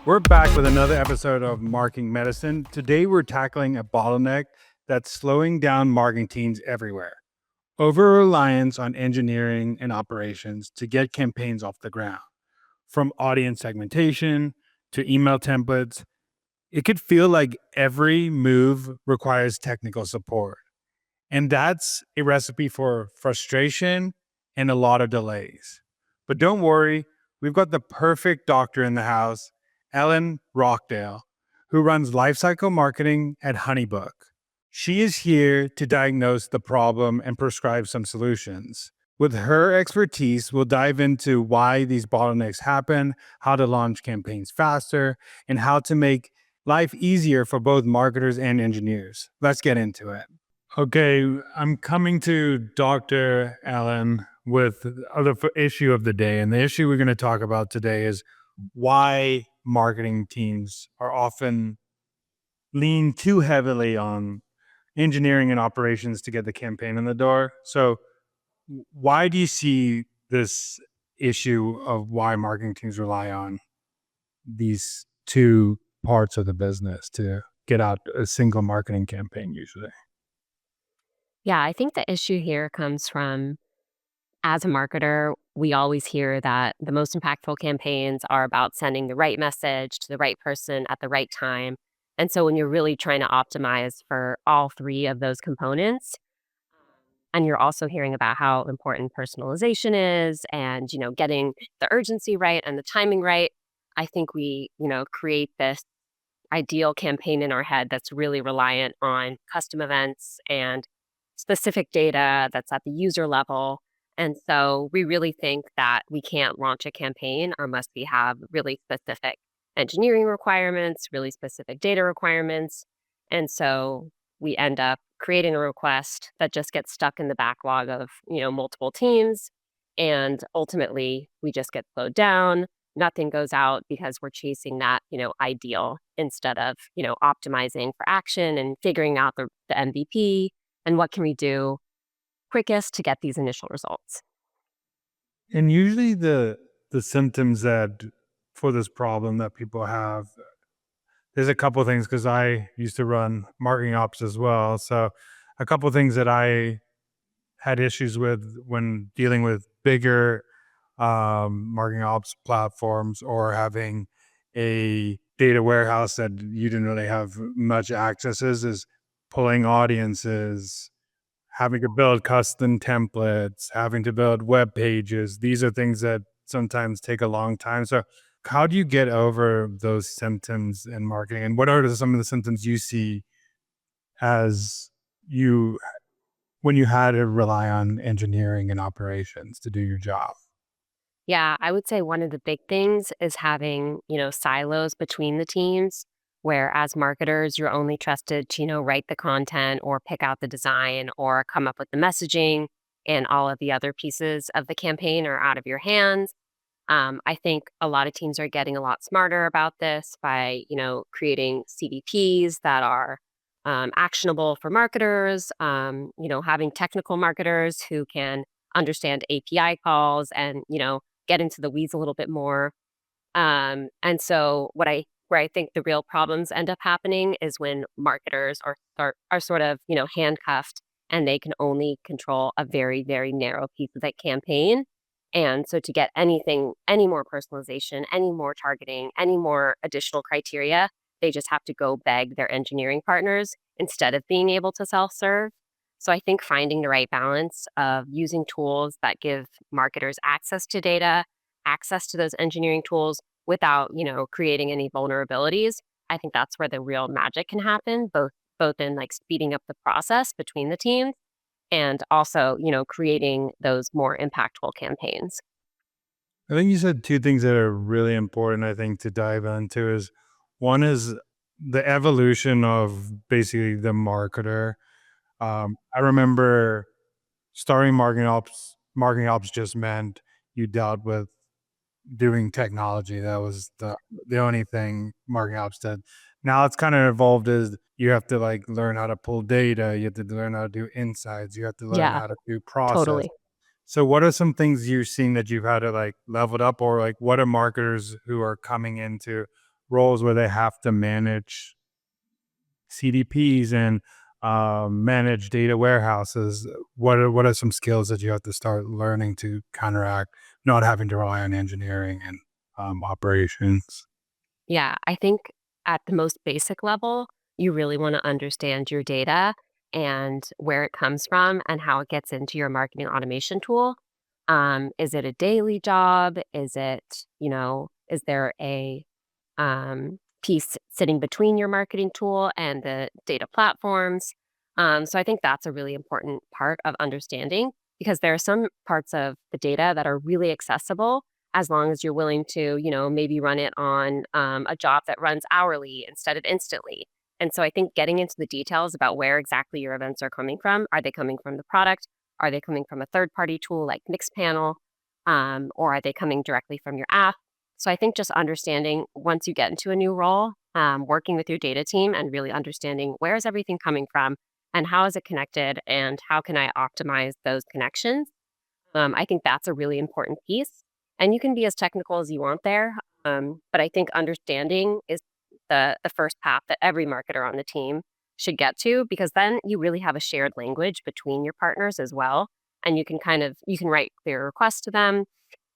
We're back with another episode of Marketing Medicine. Today, we're tackling a bottleneck that's slowing down marketing teams everywhere: over reliance on engineering and operations to get campaigns off the ground. From audience segmentation to email templates, it could feel like every move requires technical support. And that's a recipe for frustration and a lot of delays. But don't worry, we've got the perfect doctor in the house, Ellen Rockdale, who runs Lifecycle Marketing at HoneyBook. She is here to diagnose the problem and prescribe some solutions. With her expertise, we'll dive into why these bottlenecks happen, how to launch campaigns faster, and how to make life easier for both marketers and engineers. Let's get into it. Okay, I'm coming to Dr. Allen with the issue of the day. And the issue we're going to talk about today is why marketing teams are often lean too heavily on engineering and operations to get the campaign in the door. So, why do you see this issue of why marketing teams rely on these two parts of the business to get out a single marketing campaign usually? Yeah, I think the issue here comes from as a marketer, we always hear that the most impactful campaigns are about sending the right message to the right person at the right time. And so when you're really trying to optimize for all three of those components, and you're also hearing about how important personalization is and, getting the urgency right and the timing right, I think we, create this ideal campaign in our head that's really reliant on custom events and specific data that's at the user level. And so we really think that we can't launch a campaign unless we have really specific engineering requirements, really specific data requirements. And so we end up creating a request that just gets stuck in the backlog of, multiple teams. And ultimately, we just get slowed down. Nothing goes out because we're chasing that, ideal instead of, optimizing for action and figuring out the MVP and what can we do quickest to get these initial results. And usually the symptoms that for this problem that people have, there's a couple of things because I used to run marketing ops as well. So a couple of things that I had issues with when dealing with bigger marketing ops platforms or having a data warehouse that you didn't really have much accesses is pulling audiences, having to build custom templates, having to build web pages. These are things that sometimes take a long time. So, how do you get over those symptoms in marketing? And what are some of the symptoms you see as you when you had to rely on engineering and operations to do your job? Yeah, I would say one of the big things is having, silos between the teams where as marketers, you're only trusted to, write the content or pick out the design or come up with the messaging and all of the other pieces of the campaign are out of your hands. I think a lot of teams are getting a lot smarter about this by, creating CDPs that are actionable for marketers, having technical marketers who can understand API calls and, get into the weeds a little bit more. And so where I think the real problems end up happening is when marketers are sort of, handcuffed and they can only control a very, very narrow piece of that campaign. And so to get any more personalization, any more targeting, any more additional criteria, they just have to go beg their engineering partners instead of being able to self-serve. So I think finding the right balance of using tools that give marketers access to data, access to those engineering tools without, creating any vulnerabilities. I think that's where the real magic can happen, both in like speeding up the process between the teams and also, creating those more impactful campaigns. I think you said two things that are really important, I think, to dive into is one is the evolution of basically the marketer. I remember starting marketing ops just meant you dealt with doing technology. That was the only thing marketing ops did. Now it's kind of evolved as you have to like learn how to pull data, you have to learn how to do insights, you have to learn Yeah, how to do process. totally. So what are some things you've seen that you've had to like level it up, or like what are marketers who are coming into roles where they have to manage CDPs and manage data warehouses, what are some skills that you have to start learning to counteract not having to rely on engineering and operations? Yeah, I think at the most basic level, you really want to understand your data and where it comes from and how it gets into your marketing automation tool. Is it a daily job? Is there a piece sitting between your marketing tool and the data platforms? So I think that's a really important part of understanding because there are some parts of the data that are really accessible as long as you're willing to, maybe run it on a job that runs hourly instead of instantly. And so I think getting into the details about where exactly your events are coming from. Are they coming from the product? Are they coming from a third party tool like Mixpanel? Or are they coming directly from your app? So I think just understanding once you get into a new role, working with your data team and really understanding where is everything coming from and how is it connected and how can I optimize those connections. I think that's a really important piece. And you can be as technical as you want there. But I think understanding is the first path that every marketer on the team should get to because then you really have a shared language between your partners as well. And you can write clear requests to them,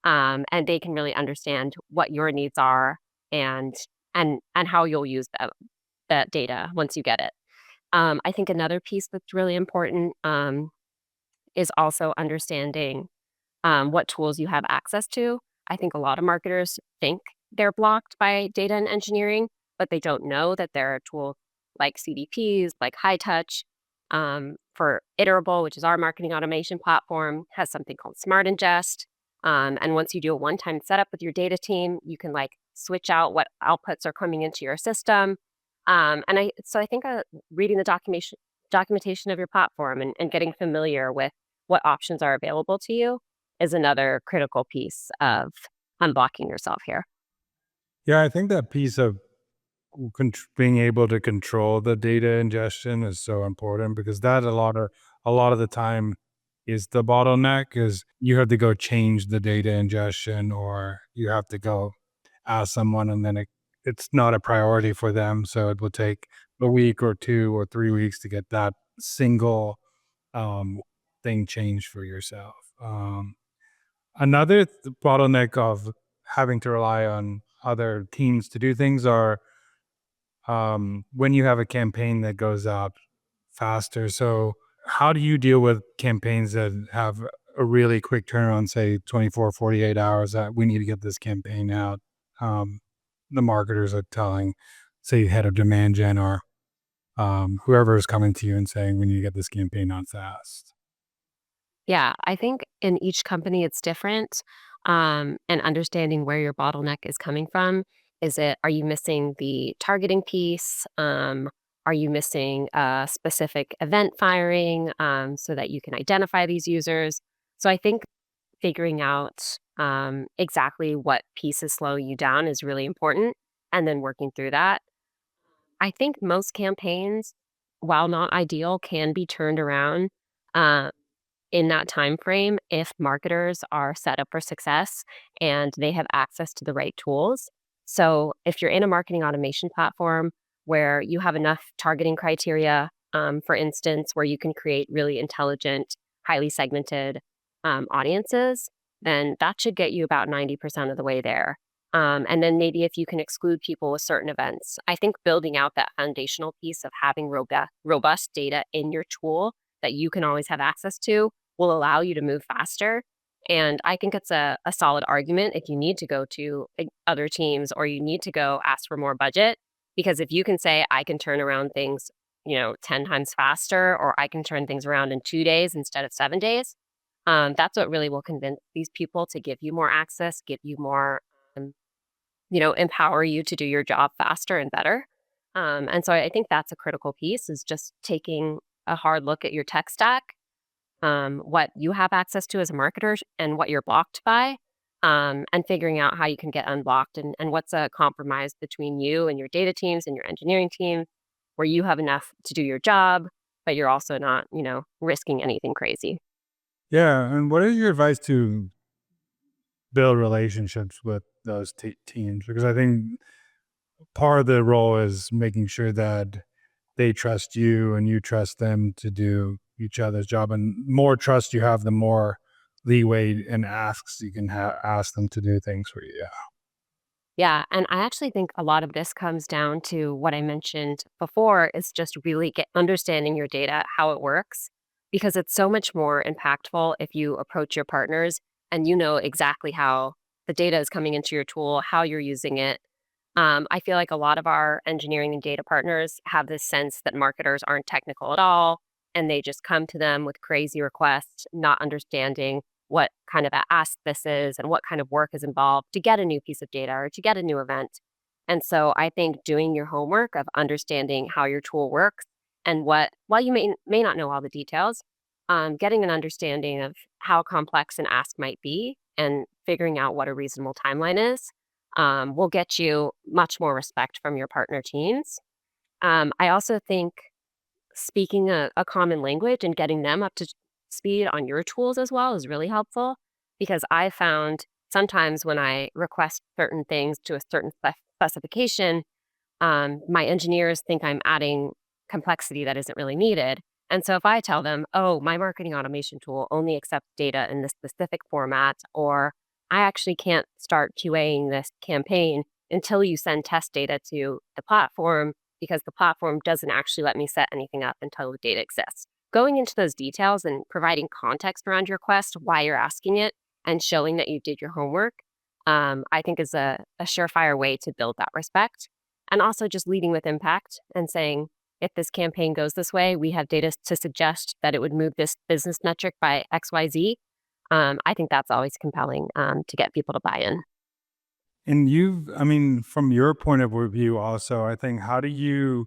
and they can really understand what your needs are and and how you'll use that data once you get it. I think another piece that's really important is also understanding what tools you have access to. I think a lot of marketers think they're blocked by data and engineering, but they don't know that there are tools like CDPs, like High Touch. For Iterable, which is our marketing automation platform, has something called Smart Ingest. And once you do a one-time setup with your data team, you can like switch out what outputs are coming into your system. So I think reading the documentation of your platform and getting familiar with what options are available to you is another critical piece of unblocking yourself here. Yeah, I think that piece of being able to control the data ingestion is so important because that a lot of the time is the bottleneck is you have to go change the data ingestion or you have to go ask someone and then it's not a priority for them, so it will take a week or 2 or 3 weeks to get that single um, thing changed for yourself. Another bottleneck of having to rely on other teams to do things are when you have a campaign that goes out faster. So, how do you deal with campaigns that have a really quick turnaround, say 24, 48 hours that we need to get this campaign out? Um, the marketers are telling, say, head of demand gen or whoever is coming to you and saying, we need to get this campaign out fast. Yeah, I think in each company it's different, and understanding where your bottleneck is coming from. Are you missing the targeting piece? Are you missing a specific event firing so that you can identify these users? So I think figuring out exactly what piece is slowing you down is really important, and then working through that. I think most campaigns, while not ideal, can be turned around. uh, in that time frame if marketers are set up for success and they have access to the right tools. So if you're in a marketing automation platform where you have enough targeting criteria, for instance, where you can create really intelligent, highly segmented audiences, then that should get you about 90% of the way there. And then maybe if you can exclude people with certain events, I think building out that foundational piece of having robust data in your tool that you can always have access to will allow you to move faster. And I think it's a solid argument if you need to go to other teams or you need to go ask for more budget. Because if you can say, I can turn around things, 10 times faster, or I can turn things around in 2 days instead of 7 days, that's what really will convince these people to give you more access, give you more, um, empower you to do your job faster and better. And so I think that's a critical piece is just taking a hard look at your tech stack, what you have access to as a marketer and what you're blocked by, and figuring out how you can get unblocked and what's a compromise between you and your data teams and your engineering team where you have enough to do your job, but you're also not, risking anything crazy. Yeah, and what is your advice to build relationships with those teams? Because I think part of the role is making sure that they trust you and you trust them to do each other's job. And more trust you have, the more leeway and asks you can ask them to do things for you. Yeah. Yeah, and I actually think a lot of this comes down to what I mentioned before is just really get understanding your data, how it works, because it's so much more impactful if you approach your partners and you know exactly how the data is coming into your tool, how you're using it. I feel like a lot of our engineering and data partners have this sense that marketers aren't technical at all, and they just come to them with crazy requests, not understanding what kind of a ask this is and what kind of work is involved to get a new piece of data or to get a new event. And so I think doing your homework of understanding how your tool works and what, while you may not know all the details, getting an understanding of how complex an ask might be and figuring out what a reasonable timeline is will get you much more respect from your partner teams. I also think speaking a common language and getting them up to speed on your tools as well is really helpful because I found sometimes when I request certain things to a certain specification, my engineers think I'm adding complexity that isn't really needed. And so if I tell them, oh, my marketing automation tool only accepts data in this specific format, or I actually can't start QAing this campaign until you send test data to the platform because the platform doesn't actually let me set anything up until the data exists. Going into those details and providing context around your request, why you're asking it, and showing that you did your homework, I think is a surefire way to build that respect. And also just leading with impact and saying, if this campaign goes this way, we have data to suggest that it would move this business metric by XYZ. I think that's always compelling to get people to buy in. And I mean, from your point of view, also, I think, how do you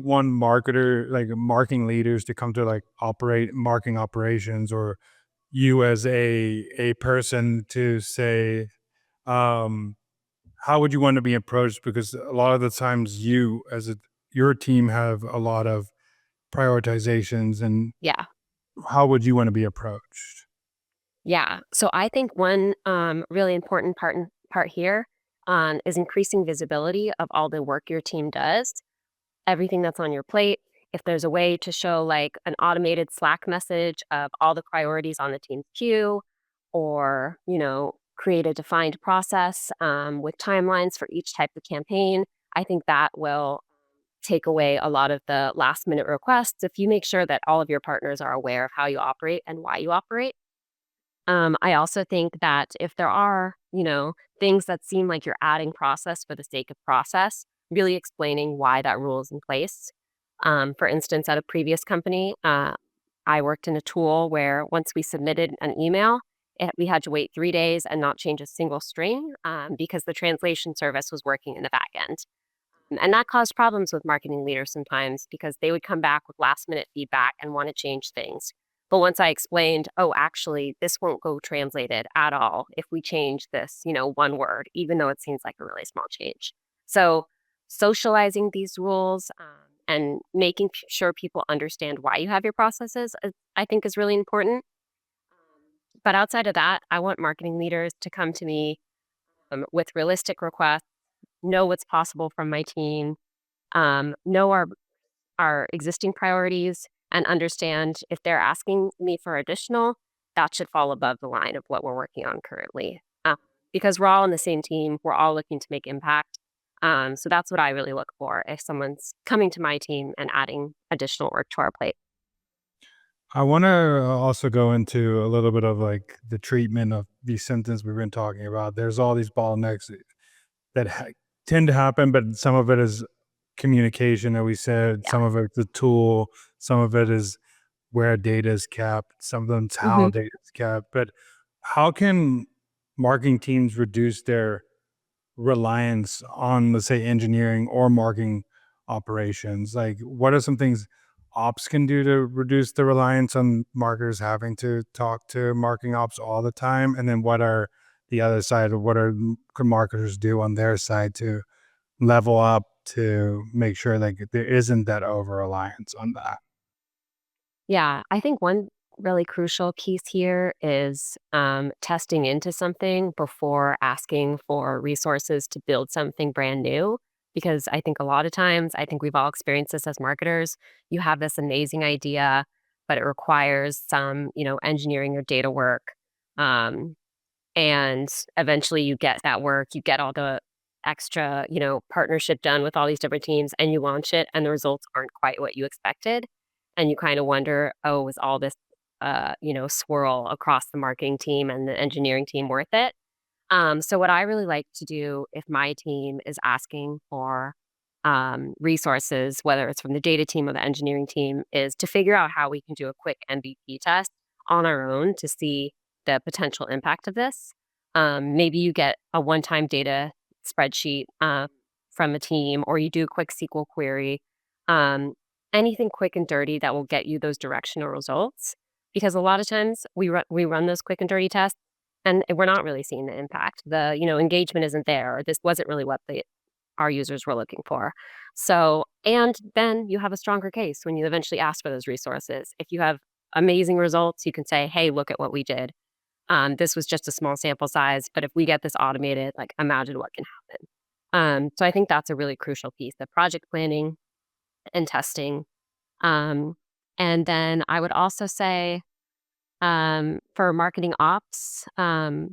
want marketing leaders to come to like operate marketing operations, or you as a person to say, um, how would you want to be approached? Because a lot of the times your team have a lot of prioritizations, and Yeah. how would you want to be approached? Yeah. So I think one really important part here is increasing visibility of all the work your team does, everything that's on your plate. If there's a way to show like an automated Slack message of all the priorities on the team's queue, or create a defined process with timelines for each type of campaign, I think that will take away a lot of the last minute requests if you make sure that all of your partners are aware of how you operate and why you operate. I also think that if there are, things that seem like you're adding process for the sake of process, really explaining why that rule is in place. For instance, at a previous company, I worked in a tool where once we submitted an email, we had to wait 3 days and not change a single string because the translation service was working in the back end. And that caused problems with marketing leaders sometimes because they would come back with last minute feedback and want to change things. But once I explained, oh, actually, this won't go translated at all if we change this, one word, even though it seems like a really small change. So, socializing these rules and making sure people understand why you have your processes, I think, is really important. But outside of that, I want marketing leaders to come to me with realistic requests, know what's possible from my team, know our existing priorities, and understand if they're asking me for additional, that should fall above the line of what we're working on currently. Because we're all on the same team, we're all looking to make impact. So that's what I really look for if someone's coming to my team and adding additional work to our plate. I want to also go into a little bit of like the treatment of these symptoms we've been talking about. There's all these bottlenecks that tend to happen, but some of it is communication that we said, Yeah. some of it's the tool, some of it is where data is kept, some of them's how hmm data is kept. But how can marketing teams reduce their reliance on, let's say, engineering or marketing operations? Like, what are some things ops can do to reduce the reliance on marketers having to talk to marketing ops all the time? And then what are the other side of could marketers do on their side to level up to make sure like there isn't that over reliance on that? Yeah. I think one really crucial piece here is testing into something before asking for resources to build something brand new. Because I think a lot of times, I think we've all experienced this as marketers. You have this amazing idea, but it requires some, engineering or data work. Um, and eventually you get that work, you get all the extra, partnership done with all these different teams and you launch it and the results aren't quite what you expected. And you kind of wonder, oh, was all this, swirl across the marketing team and the engineering team worth it? So what I really like to do if my team is asking for resources, whether it's from the data team or the engineering team, is to figure out how we can do a quick MVP test on our own to see the potential impact of this. Maybe you get a one-time data spreadsheet from a team, or you do a quick SQL query. Um, Anything quick and dirty that will get you those directional results. Because a lot of times we run those quick and dirty tests and we're not really seeing the impact. The, engagement isn't there, or this wasn't really what our users were looking for. So, and then you have a stronger case when you eventually ask for those resources. If you have amazing results, you can say, "Hey, look at what we did. This was just a small sample size, but if we get this automated, like imagine what can happen." So I think that's a really crucial piece: the project planning and testing. Um, and then I would also say for marketing ops, how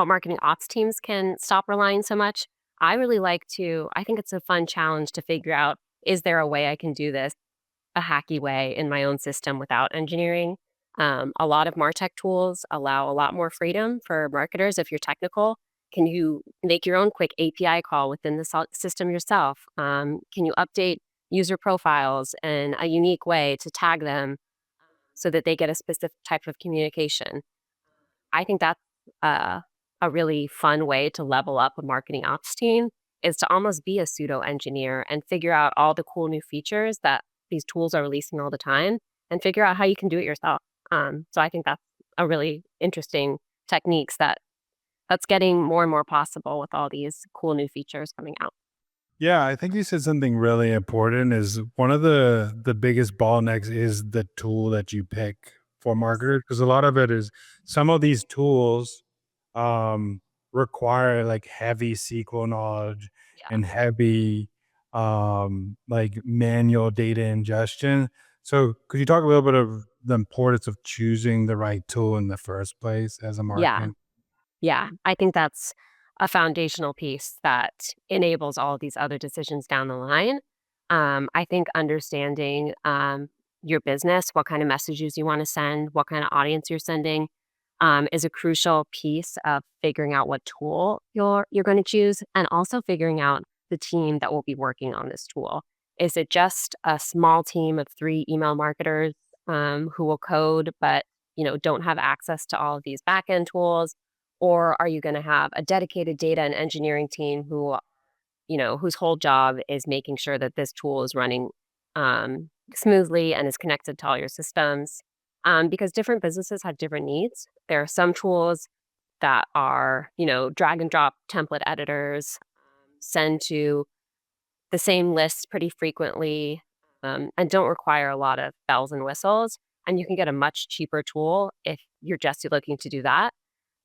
marketing ops teams can stop relying so much. I think it's a fun challenge to figure out, is there a way I can do this a hacky way in my own system without engineering? A lot of MarTech tools allow a lot more freedom for marketers if you're technical. Can you make your own quick API call within the system yourself? Can you update user profiles in a unique way to tag them so that they get a specific type of communication? I think that's a really fun way to level up a marketing ops team, is to almost be a pseudo engineer and figure out all the cool new features that these tools are releasing all the time and figure out how you can do it yourself. So I think that's a really interesting techniques that's getting more and more possible with all these cool new features coming out. Yeah, I think you said something really important is one of the biggest bottlenecks is the tool that you pick for marketers because a lot of it is some of these tools um require like heavy SQL knowledge Yeah. and heavy like manual data ingestion. So could you talk a little bit of the importance of choosing the right tool in the first place as a Yeah. marketing? Yeah, I think that's a foundational piece that enables all of these other decisions down the line. I think understanding your business, what kind of messages you want to send, what kind of audience you're sending, is a crucial piece of figuring out what tool you're going to choose, and also figuring out the team that will be working on this tool. Is it just a small team of 3 email marketers who will code, but don't have access to all of these backend tools? Or are you gonna have a dedicated data and engineering team whose whole job is making sure that this tool is running, smoothly and is connected to all your systems? Because different businesses have different needs. There are some tools that are, drag and drop template editors, send to the same lists pretty frequently, and don't require a lot of bells and whistles, and you can get a much cheaper tool if you're just looking to do that.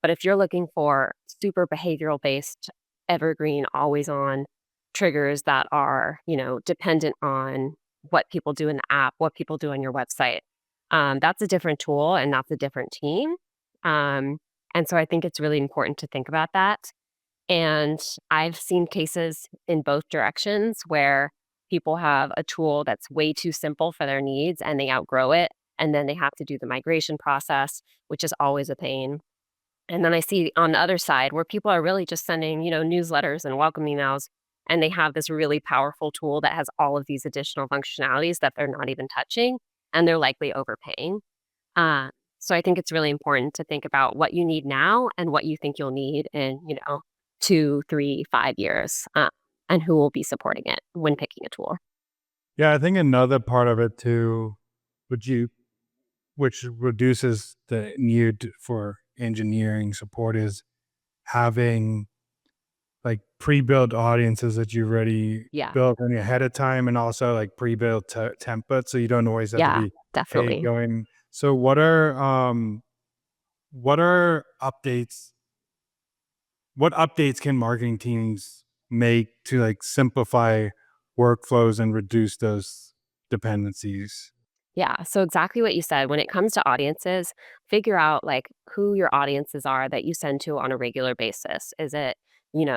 But if you're looking for super behavioral based, evergreen, always on triggers that are, dependent on what people do in the app, what people do on your website, that's a different tool and that's a different team. Um, and so I think it's really important to think about that. And I've seen cases in both directions where people have a tool that's way too simple for their needs and they outgrow it. And then they have to do the migration process, which is always a pain. And then I see on the other side where people are really just sending, newsletters and welcome emails, and they have this really powerful tool that has all of these additional functionalities that they're not even touching, and they're likely overpaying. Uh, so I think it's really important to think about what you need now and what you think you'll need in, 2, 3, 5 years, and who will be supporting it when picking a tool. Yeah, I think another part of it too, would you which reduces the need for engineering support is having like pre-built audiences that you already Yeah. built in ahead of time, and also like pre-built templates, so you don't always have to Yeah, be, hey, definitely. going. So what are updates? What updates can marketing teams make to like simplify workflows and reduce those dependencies? Yeah. So exactly what you said. When it comes to audiences, figure out like who your audiences are that you send to on a regular basis. Is it,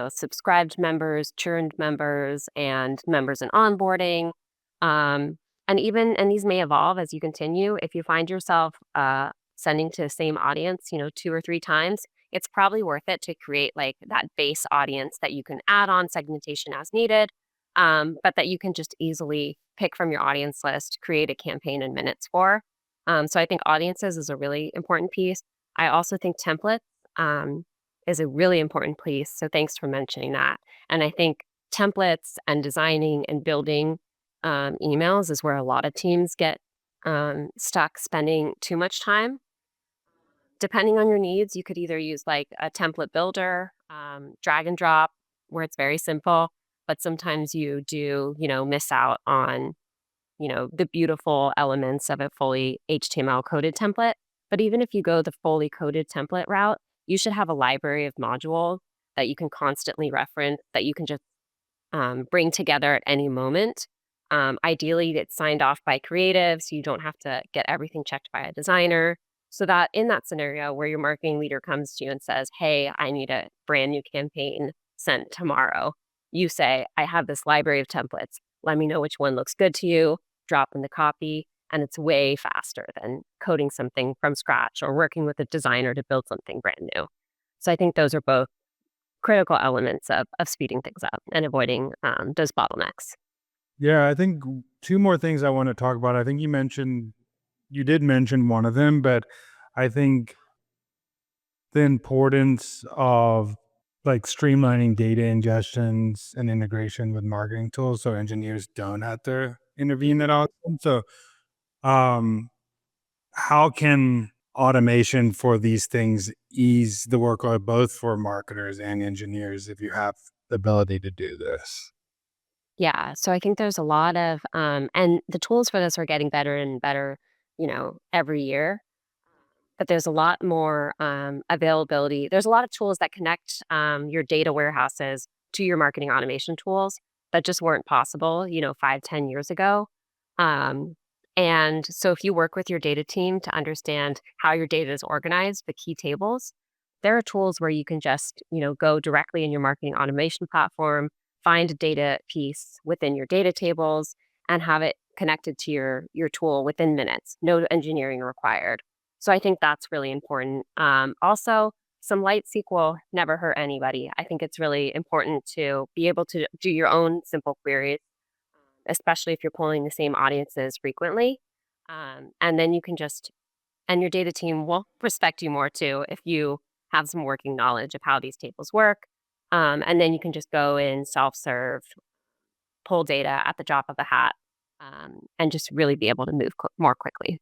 subscribed members, churned members, and members in onboarding? Um, and these may evolve as you continue. If you find yourself sending to the same audience, 2 or 3 times, it's probably worth it to create like that base audience that you can add on segmentation as needed, but that you can just easily pick from your audience list, create a campaign in minutes for. So I think audiences is a really important piece. I also think templates is a really important piece. So thanks for mentioning that. And I think templates and designing and building emails is where a lot of teams get stuck spending too much time. Depending on your needs, you could either use like a template builder, drag and drop, where it's very simple, but sometimes you do, miss out on, the beautiful elements of a fully HTML coded template. But even if you go the fully coded template route, you should have a library of modules that you can constantly reference, that you can just bring together at any moment. Ideally, it's signed off by creative, so you don't have to get everything checked by a designer. So that in that scenario where your marketing leader comes to you and says, "Hey, I need a brand new campaign sent tomorrow," you say, "I have this library of templates. Let me know which one looks good to you, drop in the copy." And it's way faster than coding something from scratch or working with a designer to build something brand new. So I think those are both critical elements of speeding things up and avoiding, those bottlenecks. Yeah, I think two more things I want to talk about. I think you did mention one of them, but I think the importance of like streamlining data ingestions and integration with marketing tools so engineers don't have to intervene at all. So, um, how can automation for these things ease the workload both for marketers and engineers if you have the ability to do this? Yeah, so I think there's a lot of, and the tools for this are getting better and better, every year. But there's a lot more availability. There's a lot of tools that connect your data warehouses to your marketing automation tools that just weren't possible, 5, 10 years ago. Um, and so if you work with your data team to understand how your data is organized, the key tables, there are tools where you can just, go directly in your marketing automation platform, find a data piece within your data tables, and have it connected to your tool within minutes. No engineering required. So I think that's really important. Also, some light SQL never hurt anybody. I think it's really important to be able to do your own simple queries, especially if you're pulling the same audiences frequently. And then you can just, and your data team will respect you more too if you have some working knowledge of how these tables work. And then you can just go in self serve, pull data at the drop of a hat, and just really be able to move more quickly.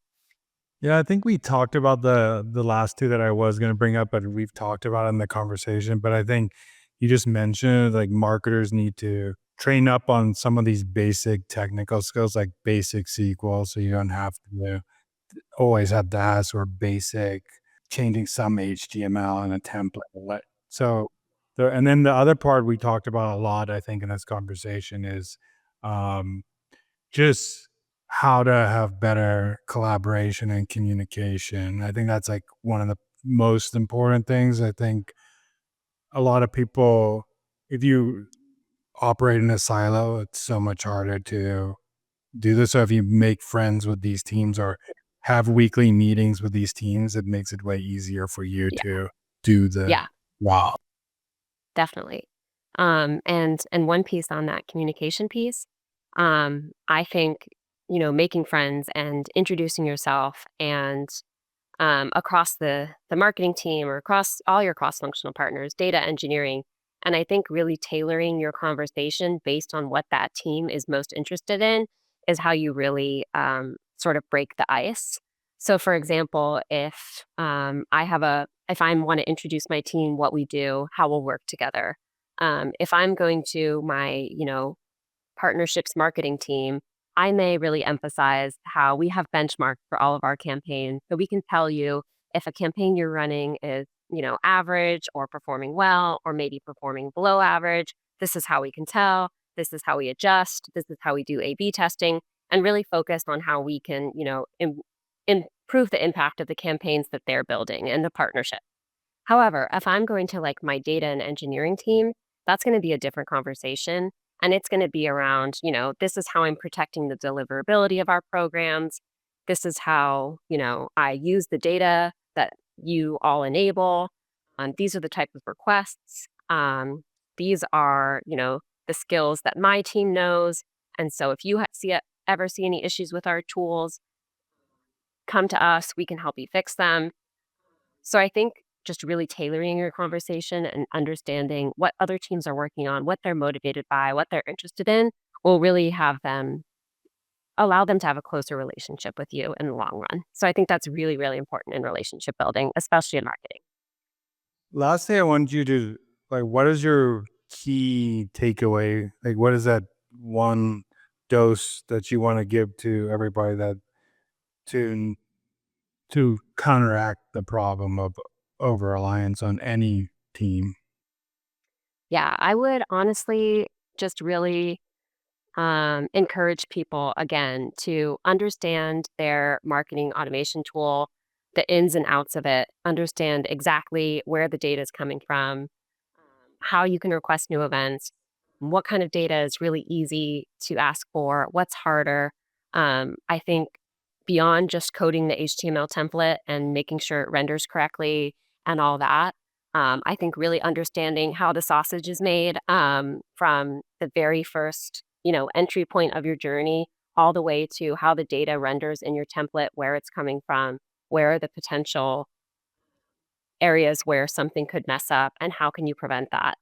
Yeah, I think we talked about the last two that I was going to bring up, but we've talked about it in the conversation. But I think you just mentioned like marketers need to train up on some of these basic technical skills, like basic SQL, so you don't have to always have to ask or basic changing some HTML in a template. So, and then the other part we talked about a lot, I think, in this conversation is um, just how to have better collaboration and communication. I think that's like one of the most important things. I think a lot of people, if you operate in a silo, it's so much harder to do this. So if you make friends with these teams or have weekly meetings with these teams, it makes it way easier for you Yeah. to do the Yeah. wow. Definitely. And one piece on that communication piece, I think, making friends and introducing yourself and across the marketing team or across all your cross-functional partners, data engineering, and I think really tailoring your conversation based on what that team is most interested in is how you really sort of break the ice. So, for example, if I want to introduce my team, what we do, how we'll work together, If I'm going to my, partnerships marketing team, I may really emphasize how we have benchmarked for all of our campaigns. So we can tell you if a campaign you're running is, average or performing well, or maybe performing below average. This is how we can tell. This is how we adjust. This is how we do A/B testing, and really focus on how we can, improve the impact of the campaigns that they're building and the partnership. However, if I'm going to like my data and engineering team, that's going to be a different conversation. And it's going to be around, this is how I'm protecting the deliverability of our programs. This is how, I use the data that you all enable. These are the type of requests. These are, the skills that my team knows. And so if you ever see any issues with our tools, come to us. We can help you fix them. So I think just really tailoring your conversation and understanding what other teams are working on, what they're motivated by, what they're interested in, will really allow them to have a closer relationship with you in the long run. So I think that's really, really important in relationship building, especially in marketing. Last thing I want you to like, what is your key takeaway? Like, what is that one dose that you want to give to everybody that to to counteract the problem of over reliance on any team? Yeah, I would honestly just really encourage people again to understand their marketing automation tool, the ins and outs of it, understand exactly where the data is coming from, how you can request new events, what kind of data is really easy to ask for, what's harder. I think beyond just coding the HTML template and making sure it renders correctly and all that, I think really understanding how the sausage is made from the very first, entry point of your journey all the way to how the data renders in your template, where it's coming from, where are the potential areas where something could mess up, and how can you prevent that.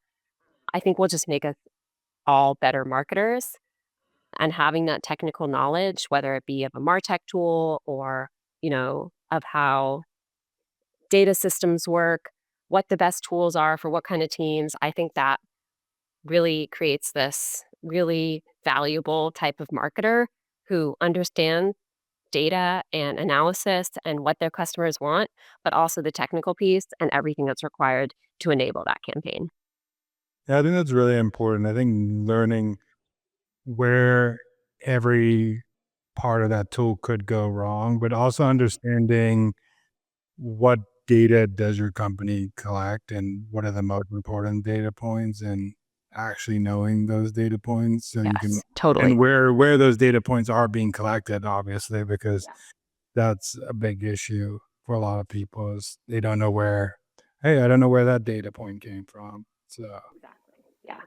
I think will just make us all better marketers, and having that technical knowledge, whether it be of a MarTech tool or, of how data systems work, what the best tools are for what kind of teams. I think that really creates this really valuable type of marketer who understands data and analysis and what their customers want, but also the technical piece and everything that's required to enable that campaign. Yeah, I think that's really important. I think learning where every part of that tool could go wrong, but also understanding what data does your company collect and what are the most important data points, and actually knowing those data points so you can Yes, totally. and where those data points are being collected, obviously, because that's a big issue for a lot of people is they don't know where, hey, I don't know where that data point came from. So, Exactly. Yeah.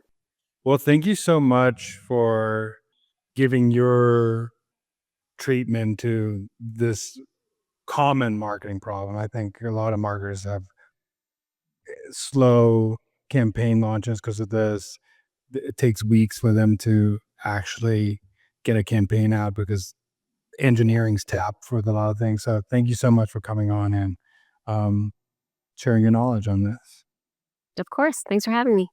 well, thank you so much for giving your treatment to this common marketing problem. I think a lot of marketers have slow campaign launches because of this. It takes weeks for them to actually get a campaign out because engineering's tapped for a lot of things. So thank you so much for coming on and um, sharing your knowledge on this. Of course. Thanks for having me.